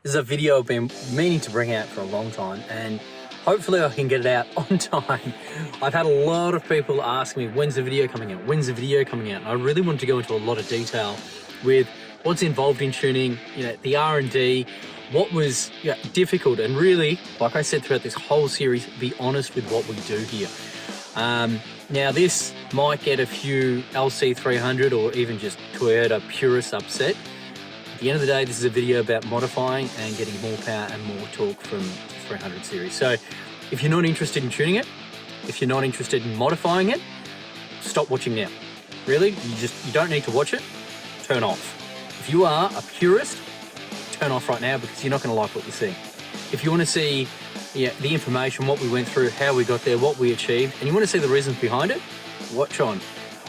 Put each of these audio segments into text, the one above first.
This is a video I've been meaning to bring out for a long time, and hopefully I can get it out on time. I've had a lot of people ask me, when's the video coming out? When's the video coming out? And I really wanted to go into a lot of detail with what's involved in tuning, the R&D, what was difficult, and really, like I said throughout this whole series, be honest with what we do here. Now this might get a few LC300 or even just Toyota purists upset. At the end of the day, this is a video about modifying and getting more power and more torque from the 300 series. So if you're not interested in tuning it, if you're not interested in modifying it, stop watching now. Really, you don't need to watch it, turn off. If you are a purist, turn off right now because you're not going to like what you see. If you want to see the information, what we went through, how we got there, what we achieved, and you want to see the reasons behind it, watch on.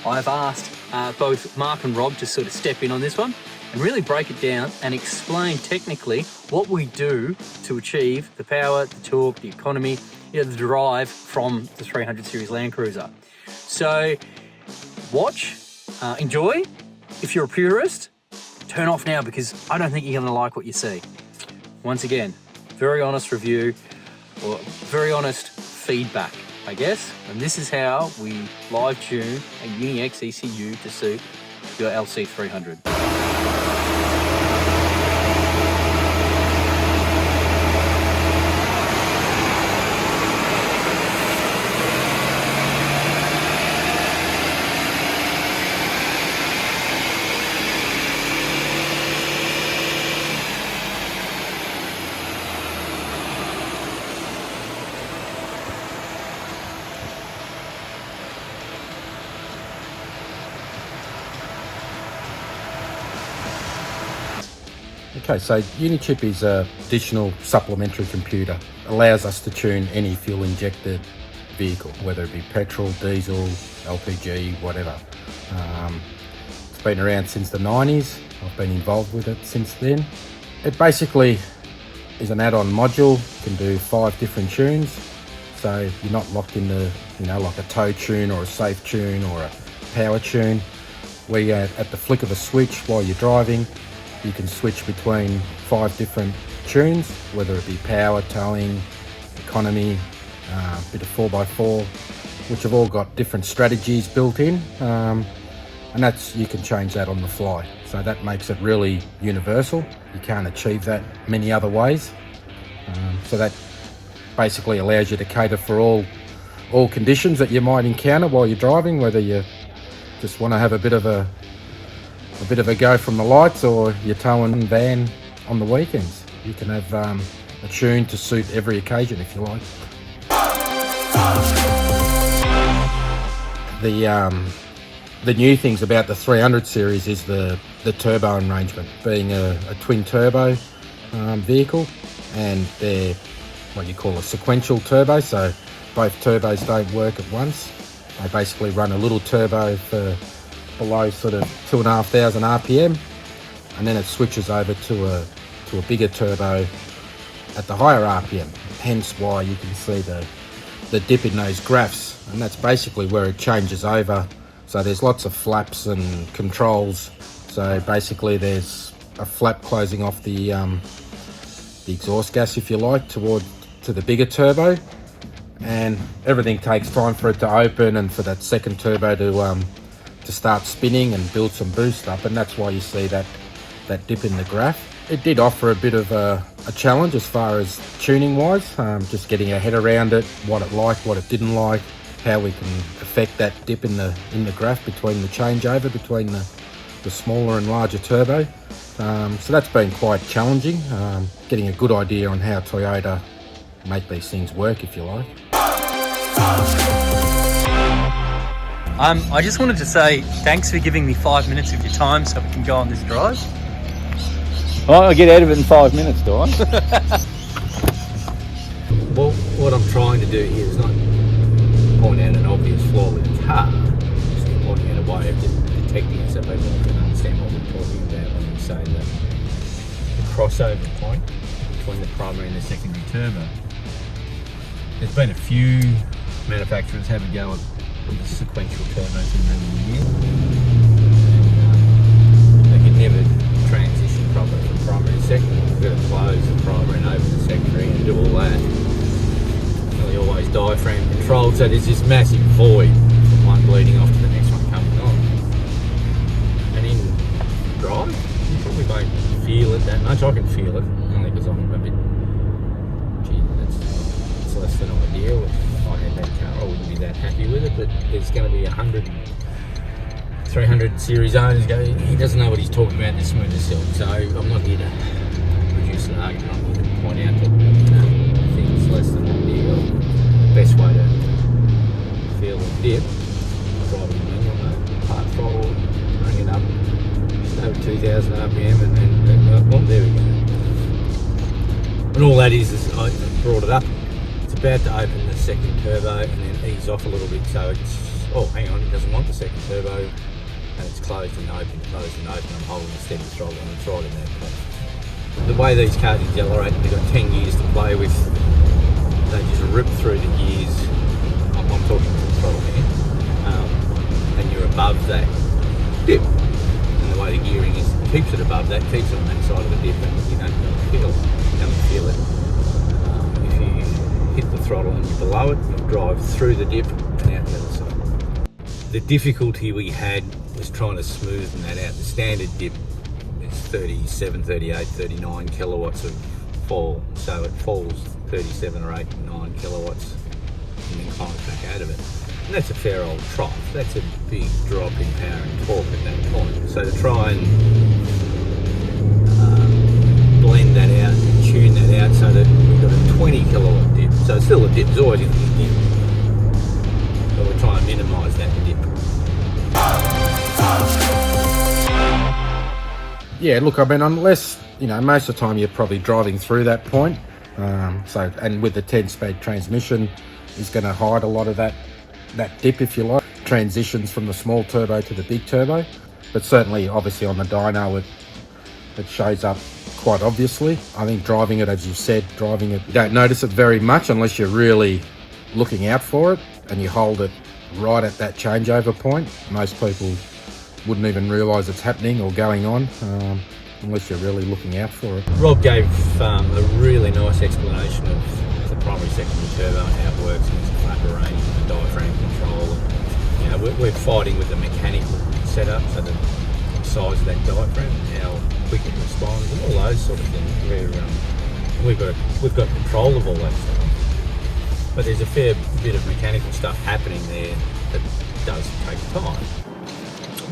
I've asked both Mark and Rob to sort of step in on this one and really break it down and explain technically what we do to achieve the power, the torque, the economy, the drive from the 300 series Land Cruiser. So watch, enjoy. If you're a purist, turn off now because I don't think you're going to like what you see. Once again, very honest review, or very honest feedback, I guess. And this is how we live tune a Uni-x E.C.U to suit your LC300. Okay, so Unichip is an additional supplementary computer. Allows us to tune any fuel injected vehicle, whether it be petrol, diesel, LPG, whatever. It's been around since the 90s. I've been involved with it since then. It basically is an add-on module, can do 5 different tunes. So you're not locked into, like a tow tune or a safe tune or a power tune. Where at the flick of a switch while you're driving, you can switch between 5 different tunes, whether it be power, towing, economy, a bit of 4x4, which have all got different strategies built in, and you can change that on the fly. So that makes it really universal. You can't achieve that many other ways. So that basically allows you to cater for all conditions that you might encounter while you're driving, whether you just want to have a bit of a go from the lights or you're towing van on the weekends. You can have a tune to suit every occasion if you like. The new things about the 300 series is the turbo arrangement, being a twin turbo vehicle, and they're what you call a sequential turbo, so both turbos don't work at once. They basically run a little turbo for below sort of 2,500 RPM, and then it switches over to a bigger turbo at the higher RPM, hence why you can see the dip in those graphs, and that's basically where it changes over. So there's lots of flaps and controls. So basically there's a flap closing off the exhaust gas, if you like, to the bigger turbo, and everything takes time for it to open and for that second turbo to start spinning and build some boost up, and that's why you see that dip in the graph. It did offer a bit of a challenge as far as tuning wise, just getting our head around it, what it liked, what it didn't like, how we can affect that dip in the graph between the changeover between the smaller and larger turbo. So that's been quite challenging, getting a good idea on how Toyota make these things work, if you like. I just wanted to say thanks for giving me 5 minutes of your time so we can go on this drive. Well, I get out of it in 5 minutes, do I? Well, what I'm trying to do here is not point out an obvious flaw with the car, just pointing out a way of detecting it so people can understand what we're talking about when we say the crossover point between the primary and the secondary turbo. There's been a few manufacturers have a go at the sequential turbos in the year, and they could never transition properly from primary to secondary. We've got to close So there's this massive void from one bleeding off to the next one coming on. And in drive, you probably won't feel it that much. I can feel it, only because I'm a bit, gee, it's less than ideal. If I had that car, I wouldn't be that happy with it, but there's going to be 300 series owners go, he doesn't know what he's talking about in the smoother silk. So I'm not here to produce an argument. I'm here to point out that, things less than ideal. The best way to feel a dip, driving manual, part throttle, bring it up just over 2,000 RPM, and oh, there we go. And all that is I brought it up. It's about to open the second turbo and then ease off a little bit, so it's, oh, hang on, it doesn't want the second turbo, and it's closed and open, closed and open. I'm holding a steady throttle and it's right in that place. The way these cars accelerate, they've got 10 gears to play with. They just rip through the gears. I'm talking full throttle here, and you're above that dip. And the way the gearing is, keeps it above that, keeps it on that side of the dip, and you don't feel it. If you hit the throttle and you're below it, you'll drive through the dip and out the other side. The difficulty we had was trying to smoothen that out. The standard dip is 37, 38, 39 kilowatts of fall, so it falls 37 or 8, 9 kilowatts and then climbs back out of it. And that's a fair old trough. That's a big drop in power and torque at that point. So to try and blend that out, tune that out so that we've got a 20 kilowatt dip. So it's still a dip, it's always going to be a dip. But we're trying to minimise that dip. Yeah, look, I mean, unless, most of the time you're probably driving through that point. And with the 10-speed transmission is going to hide a lot of that dip, if you like. Transitions from the small turbo to the big turbo. But certainly, obviously, on the dyno, it shows up quite obviously. I think driving it, as you said, you don't notice it very much unless you're really looking out for it and you hold it right at that changeover point. Most people wouldn't even realise it's happening or going on unless you're really looking out for it. Rob gave a really nice explanation of the primary, secondary turbo and how it works, and the flapper range and the diaphragm control. And, we're fighting with the mechanical setup, so the size of that diaphragm and how quick it responds and all those sort of things. We've got control of all that stuff. But there's a fair bit of mechanical stuff happening there that does take time.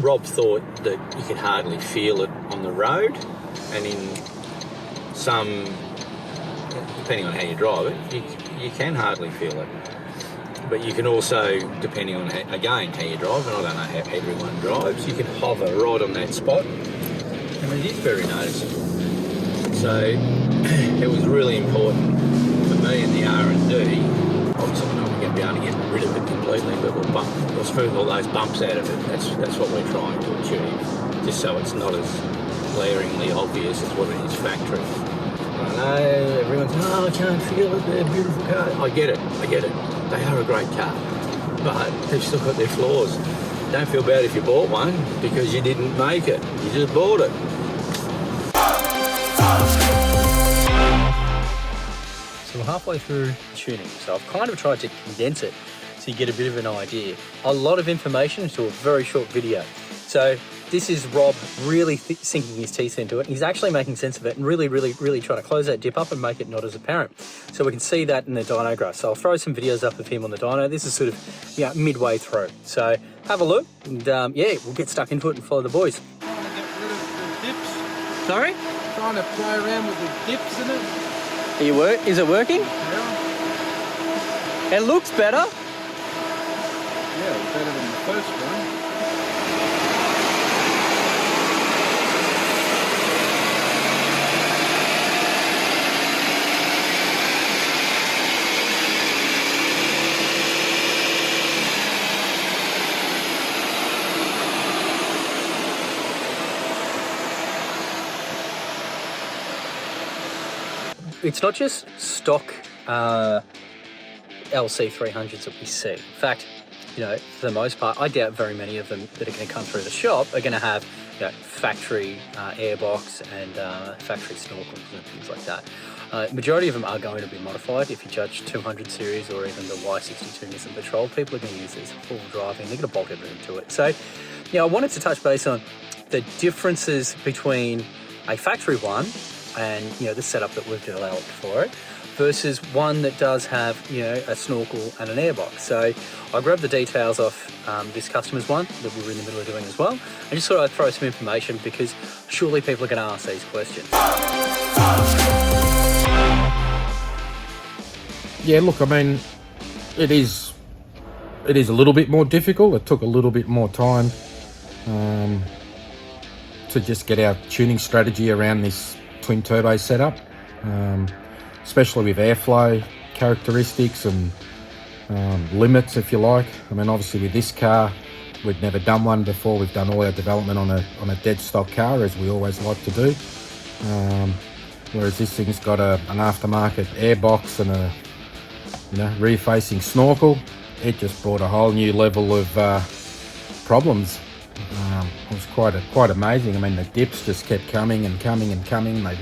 Rob thought that you could hardly feel it on the road, and in some, depending on how you drive it, you can hardly feel it. But you can also, depending on, how you drive, and I don't know how everyone drives, you can hover right on that spot, and it is very noticeable. So it was really important for me in the R&D. Obviously we're not going to be able to get rid of it completely, but we'll smooth all those bumps out of it. That's what we're trying to achieve, just so it's not as glaringly obvious as what it is factory. I know everyone's saying, oh, I can't feel it, they're beautiful cars. I get it. They are a great car, but they've still got their flaws. Don't feel bad if you bought one because you didn't make it. You just bought it. So we're halfway through tuning, so I've kind of tried to condense it so you get a bit of an idea. A lot of information into a very short video. So this is Rob really sinking his teeth into it. He's actually making sense of it and really trying to close that dip up and make it not as apparent. So we can see that in the dyno graph. So I'll throw some videos up of him on the dyno. This is sort of midway through. So have a look and we'll get stuck into it and follow the boys. Trying to get rid of the dips. Sorry? Trying to play around with the dips in it. Is it working? Yeah. It looks better. Yeah, better than the first one. It's not just stock LC300s that we see. In fact, for the most part, I doubt very many of them that are going to come through the shop are going to have factory airbox and factory snorkels and things like that. Majority of them are going to be modified. If you judge 200 series or even the Y62 Nissan Patrol, people are going to use these full driving. They're going to bulk everything to it. So, I wanted to touch base on the differences between a factory one and the setup that we've developed for it, versus one that does have a snorkel and an airbox. So I grabbed the details off this customer's one that we were in the middle of doing as well. I just thought I'd throw some information because surely people are going to ask these questions. Yeah, look, I mean, it is a little bit more difficult. It took a little bit more time to just get our tuning strategy around this twin turbo setup, especially with airflow characteristics and limits, if you like. I mean, obviously with this car, we've never done one before. We've done all our development on a dead stock car, as we always like to do. Whereas this thing's got an aftermarket airbox and a rear-facing snorkel. It just brought a whole new level of problems. It was quite amazing. I mean, the dips just kept coming and coming and coming. They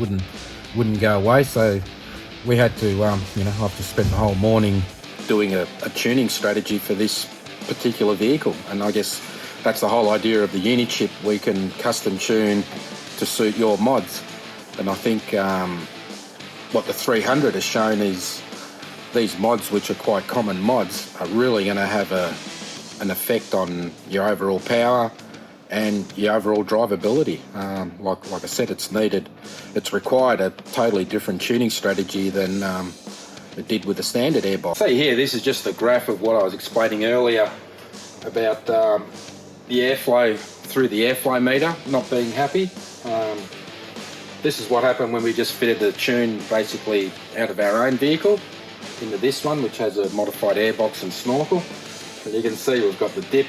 wouldn't go away. So we had to, have to spend the whole morning doing a tuning strategy for this particular vehicle. And I guess that's the whole idea of the Unichip. We can custom tune to suit your mods. And I think what the 300 has shown is these mods, which are quite common mods, are really going to have an effect on your overall power and your overall drivability. Like I said, it's required a totally different tuning strategy than it did with the standard airbox. See here, this is just a graph of what I was explaining earlier about the airflow through the airflow meter not being happy. This is what happened when we just fitted the tune basically out of our own vehicle into this one, which has a modified airbox and snorkel. And you can see we've got the dip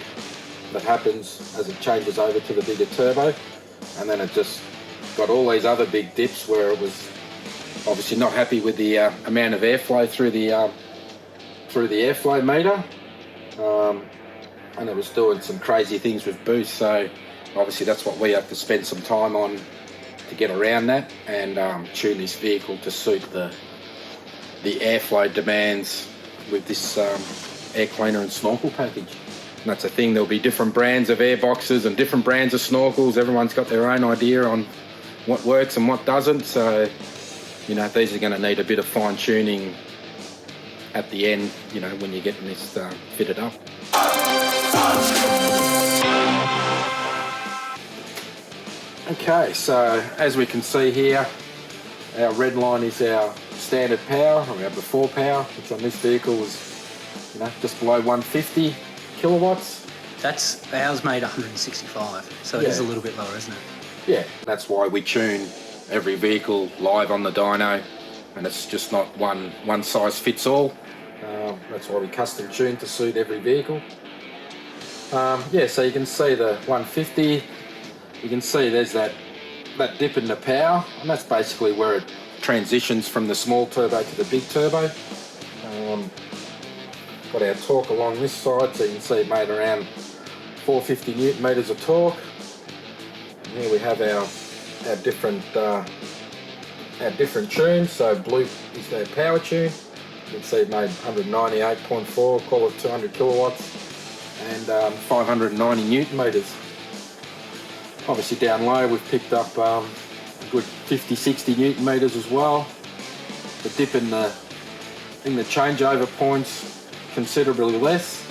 that happens as it changes over to the bigger turbo, and then it just got all these other big dips where it was obviously not happy with the amount of airflow through the airflow meter, and it was doing some crazy things with boost. So obviously that's what we have to spend some time on to get around that and tune this vehicle to suit the airflow demands with this air cleaner and snorkel package. And that's the thing, there'll be different brands of airboxes and different brands of snorkels. Everyone's got their own idea on what works and what doesn't. So, these are going to need a bit of fine tuning at the end, when you're getting this fitted up. Okay, so as we can see here, our red line is our standard power, or our before power, which on this vehicle was, just below 150 kilowatts. That's ours made 165, so it is a little bit lower, isn't it? Yeah, that's why we tune every vehicle live on the dyno, and it's just not one size fits all. That's why we custom tune to suit every vehicle. So you can see the 150. You can see there's that dip in the power, and that's basically where it transitions from the small turbo to the big turbo. Got our torque along this side, so you can see it made around 450 newton meters of torque. And here we have our different tunes. So blue is our power tune. You can see it made 198.4, call it 200 kilowatts, and 590 newton meters. Obviously down low we've picked up a good 50-60 newton meters as well. The dip in the changeover points considerably less.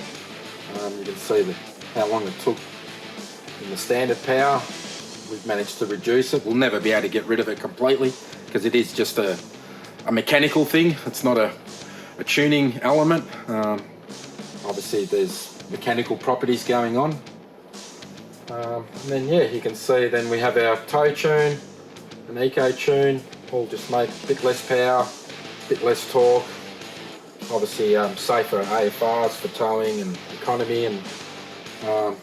You can see how long it took in the standard power. We've managed to reduce it. We'll never be able to get rid of it completely because it is just a mechanical thing. It's not a tuning element. Obviously there's mechanical properties going on. And then you can see then we have our tow tune, an eco tune, all just make a bit less power, a bit less torque. Obviously safer AFRs for towing and economy, and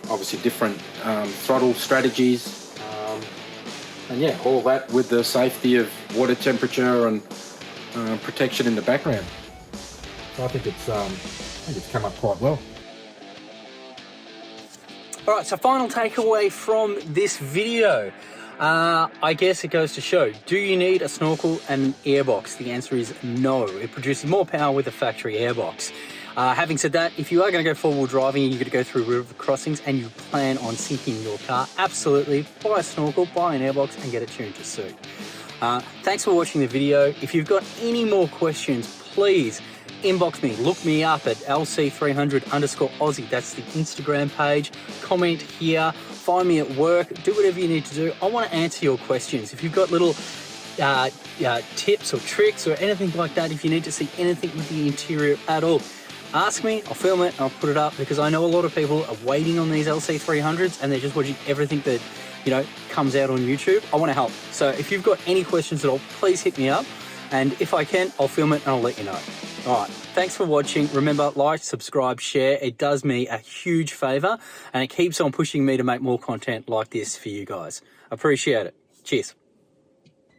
obviously different throttle strategies. And all that with the safety of water temperature and protection in the background. So I think it's come up quite well. All right, so final takeaway from this video. I guess it goes to show, do you need a snorkel and an airbox? The answer is no. It produces more power with a factory airbox. Having said that, if you are going to go four-wheel driving and you're going to go through river crossings and you plan on sinking your car, absolutely buy a snorkel, buy an airbox and get it tuned to suit. Thanks for watching the video. If you've got any more questions, please inbox me, look me up at LC300_Aussie. That's the Instagram page. Comment here, find me at work, do whatever you need to do. I want to answer your questions. If you've got little tips or tricks or anything like that, if you need to see anything with the interior at all, ask me, I'll film it and I'll put it up, because I know a lot of people are waiting on these LC300s and they're just watching everything that, you know, comes out on YouTube. I want to help. So if you've got any questions at all, please hit me up. And if I can, I'll film it and I'll let you know. All right, thanks for watching. Remember, like, subscribe, share. It does me a huge favor and it keeps on pushing me to make more content like this for you guys. Appreciate it. Cheers.